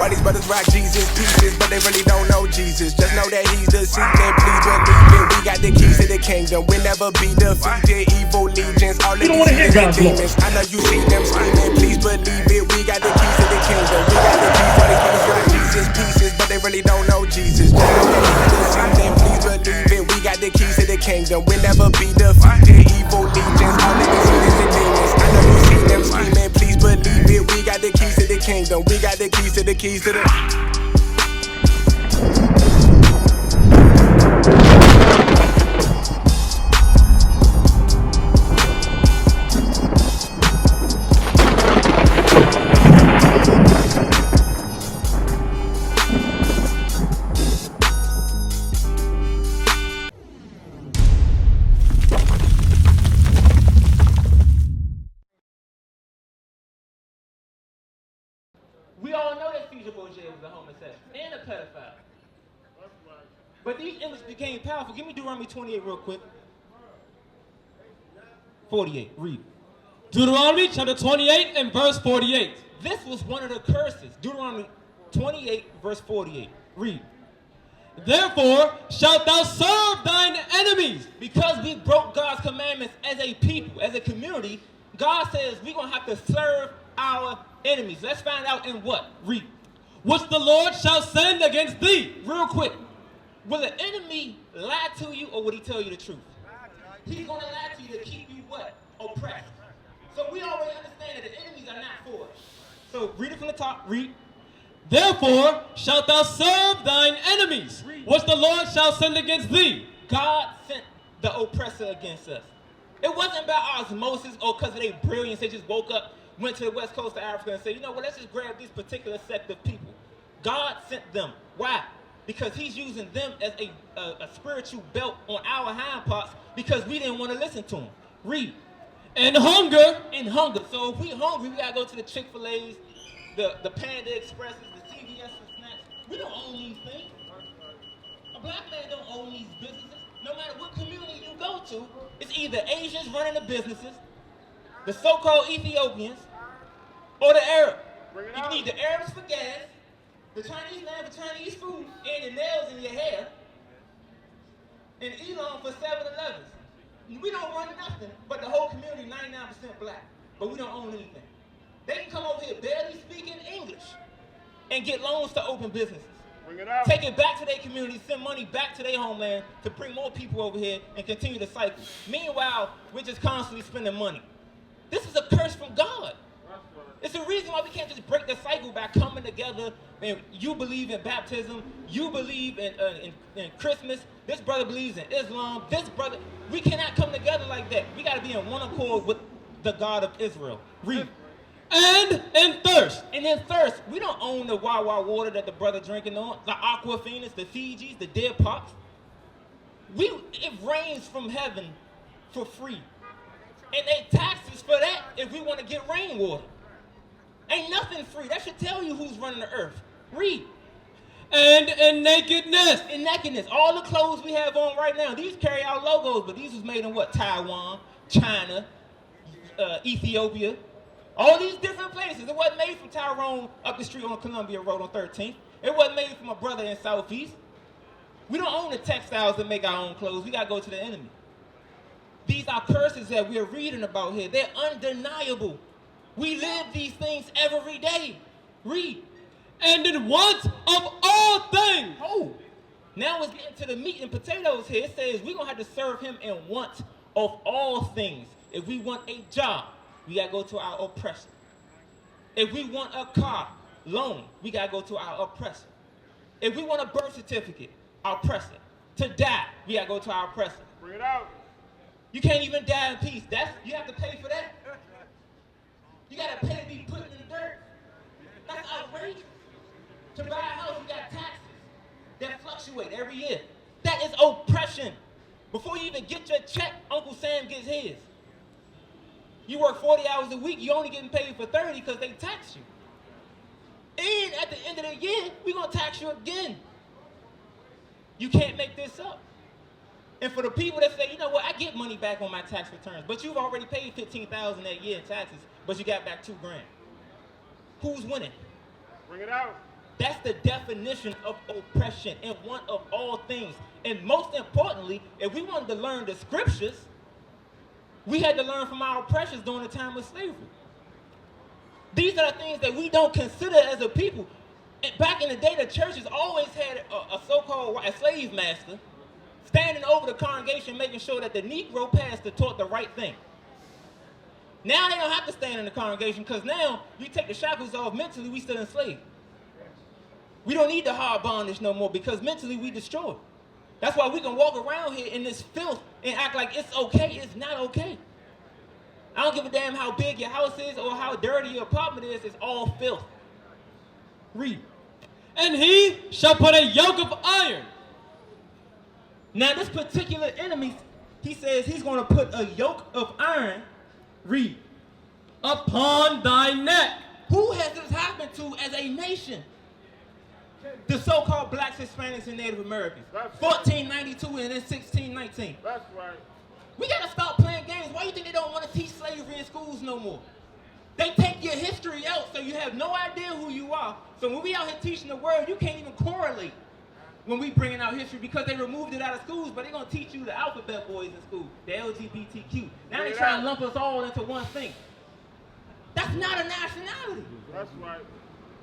Why these brothers rock Jesus pieces, but they really don't know Jesus. Just know that he's the seed, and please believe it. We got the keys to the kingdom. We'll never be defeated. Evil legions, all of these heathens and demons. I know you see them scheming, please believe it. We got the keys to the kingdom. We got the keys. Why these brothers rock Jesus pieces, but they really don't know Jesus. Just know that he's the seed, and please believe it. We got the keys to the kingdom. We'll never be defeated. Evil legions, all of these heathens and demons. I know you see them scheming, please believe it. We got the keys to the kingdom. We got the keys to the keys to the. We all know that Caesar Borgia was a homosexual and a pedophile. But these images became powerful. Give me Deuteronomy 28 real quick. 48, read. Deuteronomy chapter 28 and verse 48. This was one of the curses. Deuteronomy 28 verse 48. Read. Therefore shalt thou serve thine enemies. Because we broke God's commandments as a people, as a community, God says we're going to have to serve our enemies. Let's find out in what? Read. Which the Lord shall send against thee. Real quick. Will an enemy lie to you, or would he tell you the truth? He's going to lie to you to keep you what? Oppressed. So we already understand that the enemies are not for us. So read it from the top. Read. Therefore shalt thou serve thine enemies, which the Lord shall send against thee. God sent the oppressor against us. It wasn't about osmosis or because of their brilliance. They just woke up, went to the west coast of Africa and said, you know what, let's just grab this particular sect of people. God sent them. Why? Because he's using them as a spiritual belt on our hind parts because we didn't want to listen to him. Read. And hunger. And hunger. So if we hungry, we got to go to the Chick-fil-A's, the Panda Expresses, the CVS and snacks. We don't own these things. A black man don't own these businesses. No matter what community you go to, it's either Asians running the businesses, the so-called Ethiopians, or the Arab. You need the Arabs for gas, the Chinese man for Chinese food, and your nails in your hair, and Elon for 7-Elevens. We don't run nothing, but the whole community 99% black, but we don't own anything. They can come over here barely speaking English and get loans to open businesses. Take it back to their community, send money back to their homeland to bring more people over here and continue the cycle. Meanwhile, we're just constantly spending money. This is a curse from God. It's the reason why we can't just break the cycle by coming together. And you believe in baptism. You believe in Christmas. This brother believes in Islam. This brother, we cannot come together like that. We got to be in one accord with the God of Israel. Read. And in thirst. And in thirst. We don't own the Wawa water that the brother drinking on. The Aquafinas, the Fijis, the Deer Parks. It rains from heaven for free. And they tax us for that if we want to get rainwater. Ain't nothing free. That should tell you who's running the earth. Read. And in nakedness. In nakedness. All the clothes we have on right now, these carry our logos, but these was made in what? Taiwan, China, Ethiopia. All these different places. It wasn't made from Tyrone up the street on Columbia Road on 13th. It wasn't made from a brother in Southeast. We don't own the textiles that make our own clothes. We got to go to the enemy. These are curses that we're reading about here. They're undeniable. We live these things every day. Read. And in want of all things. Oh. Now it's getting to the meat and potatoes here. It says we're going to have to serve him in want of all things. If we want a job, we got to go to our oppressor. If we want a car loan, we got to go to our oppressor. If we want a birth certificate, our oppressor. To die, we got to go to our oppressor. Bring it out. You can't even die in peace. You have to pay for that. You got to pay to be put in the dirt. That's outrageous. To buy a house, you got taxes that fluctuate every year. That is oppression. Before you even get your check, Uncle Sam gets his. You work 40 hours a week, you only getting paid for 30 because they tax you. And at the end of the year, we're going to tax you again. You can't make this up. And for the people that say, you know what, I get money back on my tax returns, but you've already paid $15,000 that year in taxes, but you got back $2,000. Who's winning? Bring it out. That's the definition of oppression and one of all things. And most importantly, if we wanted to learn the scriptures, we had to learn from our oppressors during the time of slavery. These are the things that we don't consider as a people. And back in the day, the churches always had a so-called slave master standing over the congregation, making sure that the Negro pastor taught the right thing. Now they don't have to stand in the congregation, because now you take the shackles off, mentally we still enslaved. We don't need the hard bondage no more, because mentally we destroyed. That's why we can walk around here in this filth and act like it's okay. It's not okay. I don't give a damn how big your house is or how dirty your apartment is. It's all filth. Read. And he shall put a yoke of iron. Now this particular enemy, he says he's going to put a yoke of iron. Read. Upon thy neck. Who has this happened to as a nation? The so-called blacks, Hispanics, and Native Americans. 1492 and then 1619. That's right. We got to stop playing games. Why do you think they don't want to teach slavery in schools no more? They take your history out so you have no idea who you are. So when we out here teaching the word, you can't even correlate when we bringing out history, because they removed it out of schools, but they're going to teach you the alphabet boys in school, the LGBTQ. Now they try to lump us all into one thing. That's not a nationality. That's right.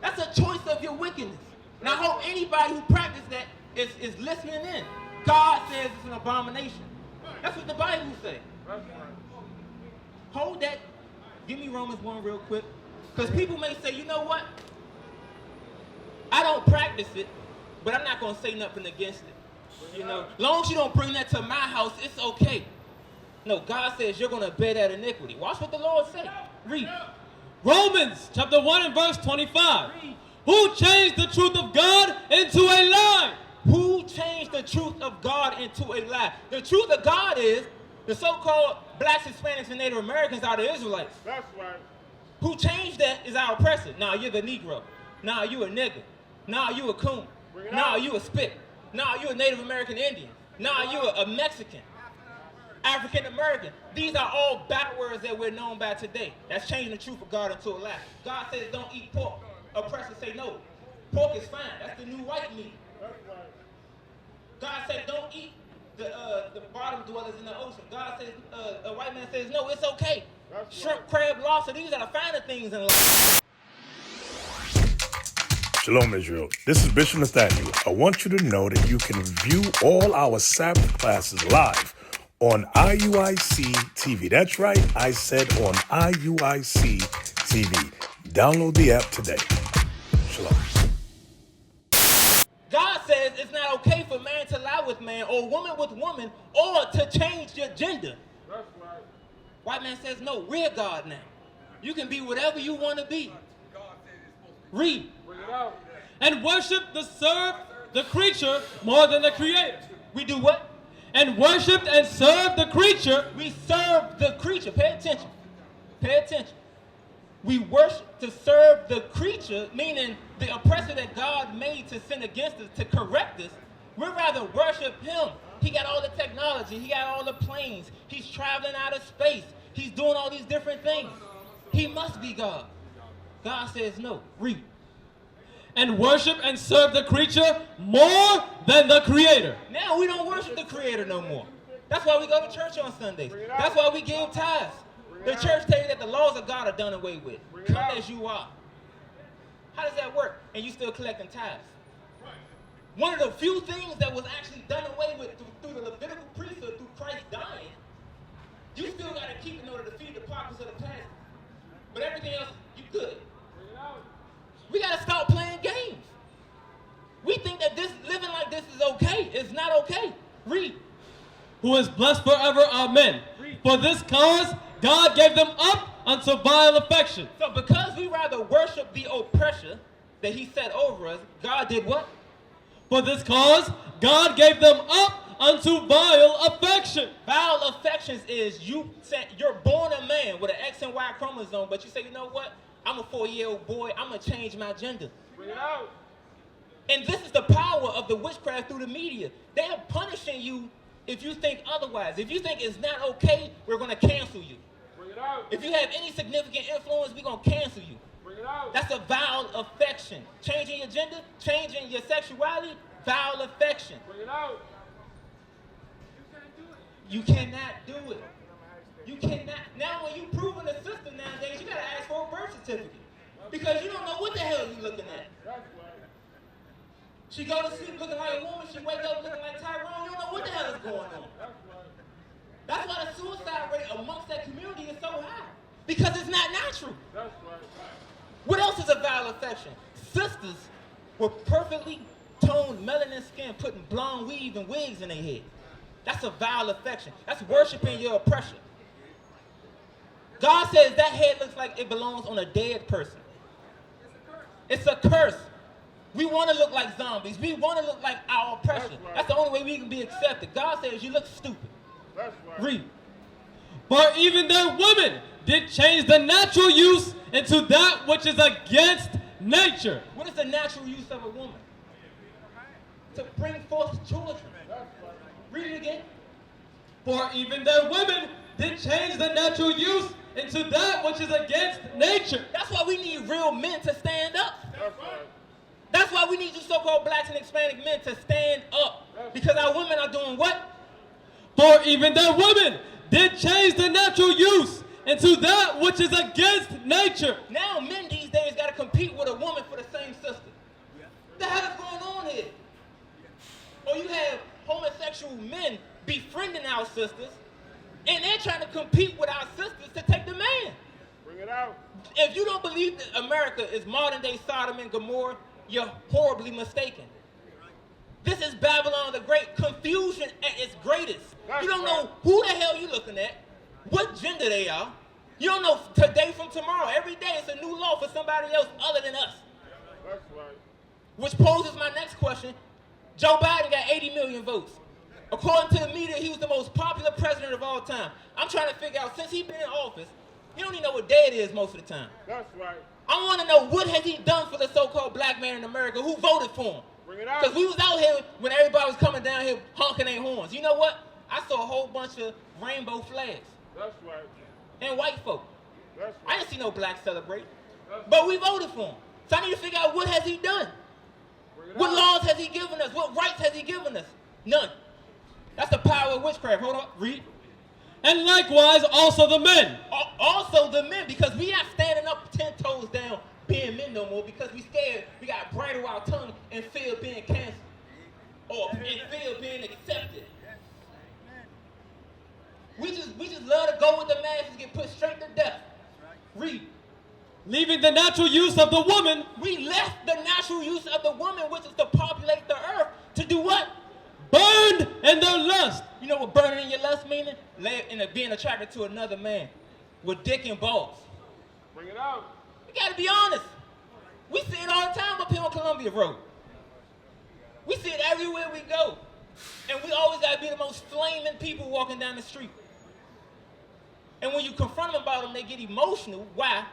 That's a choice of your wickedness. And I hope anybody who practices that is listening in. God says it's an abomination. That's what the Bible says. That's right. Hold that. Give me Romans 1 real quick. Because people may say, you know what? I don't practice it, but I'm not going to say nothing against it. You know, as long as you don't bring that to my house, it's okay. No, God says you're going to bear that iniquity. Watch what the Lord says. Read. Romans chapter 1 and verse 25. Read. Who changed the truth of God into a lie? Who changed the truth of God into a lie? The truth of God is the so-called blacks, Hispanics, and Native Americans are the Israelites. That's right. Who changed that is our oppressor. Now you're the Negro. Now you a nigger. Now you a coon. Now you a spit. Now you a Native American Indian. Now you a Mexican. African American. These are all bad words that we're known by today. That's changing the truth of God into a lie. God says don't eat pork. Oppressors say no. Pork is fine. That's the new white meat. That's right. God said don't eat the bottom dwellers in the ocean. God says, a white man says no, it's okay. That's Shrimp, right. crab, lobster, these are the finer things in life. Shalom, Israel. This is Bishop Nathaniel. I want you to know that you can view all our Sabbath classes live on IUIC TV. That's right, I said on IUIC TV. Download the app today. Shalom. God says it's not okay for man to lie with man or woman with woman or to change your gender. That's right. White man says no, we're God now. You can be whatever you want to be. Read. Bring it out. And worship serve the creature more than the creator. We do what? And worshiped and served the creature. We serve the creature. Pay attention. Pay attention. We worship to serve the creature, meaning the oppressor that God made to sin against us, to correct us. We'd rather worship him. He got all the technology. He got all the planes. He's traveling out of space. He's doing all these different things. He must be God. God says no. Read. And worship and serve the creature more than the creator. Now we don't worship the creator no more. That's why we go to church on Sundays. That's why we give tithes. The church tells you that the laws of God are done away with. Come as you are. How does that work? And you still collecting tithes. One of the few things that was actually done away with through the Levitical priesthood, through Christ dying, you still got to keep in order to feed the pockets of the past. But everything else, you good. We got to stop playing games. We think that this living like this is okay. It's not okay. Read. Who is blessed forever, amen. For this cause, God gave them up unto vile affection. So because we rather worship the oppressor that he set over us, God did what? For this cause, God gave them up unto vile affection. Vile affections is you're born a man with an X and Y chromosome, but you say, you know what? I'm a 4-year-old boy. I'm going to change my gender. Bring it out. And this is the power of the witchcraft through the media. They are punishing you if you think otherwise. If you think it's not okay, we're going to cancel you. Bring it out. If you have any significant influence, we're going to cancel you. That's a vile affection. Changing your gender, changing your sexuality, vile affection. Bring it out. You cannot do it. You cannot. Now, when you proving a sister nowadays, you gotta ask for a birth certificate because you don't know what the hell you looking at. She go to sleep looking like a woman. She wake up looking like Tyrone. You don't know what the hell is going on. That's why the suicide rate amongst that community is so high because it's not natural. What else is a vile affection? Sisters with perfectly toned melanin skin putting blonde weave and wigs in their head. That's a vile affection. That's worshiping your oppression. God says that head looks like it belongs on a dead person. It's a curse. We want to look like zombies. We want to look like our oppression. That's the only way we can be accepted. God says you look stupid. Read. For even their women did change the natural use into that which is against nature. What is the natural use of a woman? To bring forth children. Read it again. For even their women did change the natural use into that which is against nature. That's why we need real men to stand up. That's why we need you so-called blacks and Hispanic men to stand up. Because our women are doing what? For even their women did change the natural use into that which is against nature. Now men these days got to compete with a woman for the same sister. What the hell is going on here? Or you have homosexual men befriending our sisters, and they're trying to compete with our sisters to take the man. Bring it out. If you don't believe that America is modern-day Sodom and Gomorrah, you're horribly mistaken. This is Babylon the Great. Confusion at its greatest. You don't know who the hell you're looking at, what gender they are. You don't know today from tomorrow. Every day it's a new law for somebody else other than us. That's right. Which poses my next question. Joe Biden got 80 million votes. According to the media, he was the most popular president of all time. I'm trying to figure out, since he's been in office, he don't even know what day it is most of the time. That's right. I want to know, what has he done for the so-called black man in America who voted for him? Bring it out. Because we was out here when everybody was coming down here honking their horns. You know what? I saw a whole bunch of rainbow flags. That's right. And white folk. That's I right. didn't see no blacks celebrate. But we voted for him. So I need to figure out, what has he done? What laws has he given us? What rights has he given us? None. That's the power of witchcraft. Hold on, read. And likewise also the men. Also the men, because we not standing up 10 toes down being men no more, because we scared we got to bridle our tongue and fear being canceled. Or in fear being accepted. We just love to go with the masses, get put straight to death. Read. Leaving the natural use of the woman. We left the natural use of the woman, which is to populate the earth, to do what? Burned in their lust. You know what burning in your lust meaning? Being attracted to another man with dick and balls. Bring it out. We gotta be honest. We see it all the time up here on Columbia Road. We see it everywhere we go. And we always gotta be the most flaming people walking down the street. And when you confront them about them, they get emotional. Why?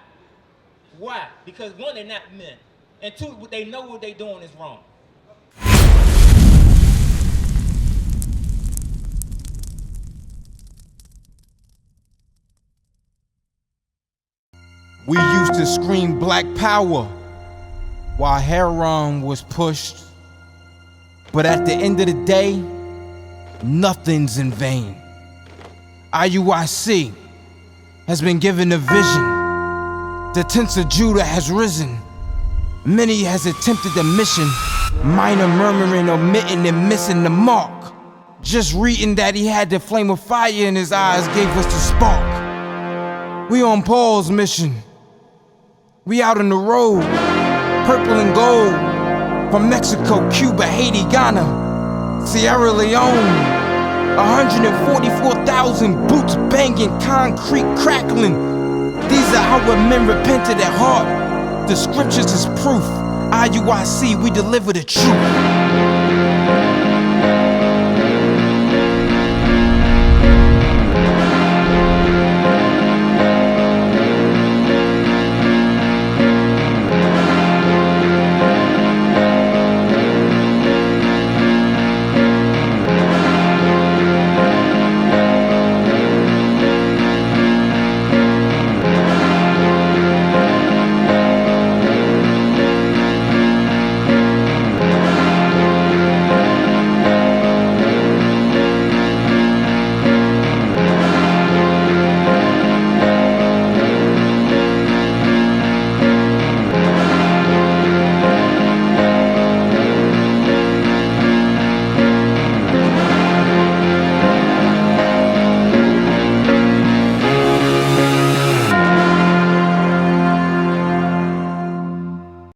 Why? Because one, they're not men. And two, they know what they're doing is wrong. We used to scream black power while heroin was pushed. But at the end of the day, nothing's in vain. IUIC has been given a vision. The tents of Judah has risen. Many has attempted the mission. Minor murmuring, omitting, and missing the mark. Just reading that he had the flame of fire in his eyes gave us the spark. We on Paul's mission. We out on the road, purple and gold, from Mexico, Cuba, Haiti, Ghana, Sierra Leone. 144,000 boots banging, concrete crackling. These are our men repented at heart. The scriptures is proof. IUIC, we deliver the truth.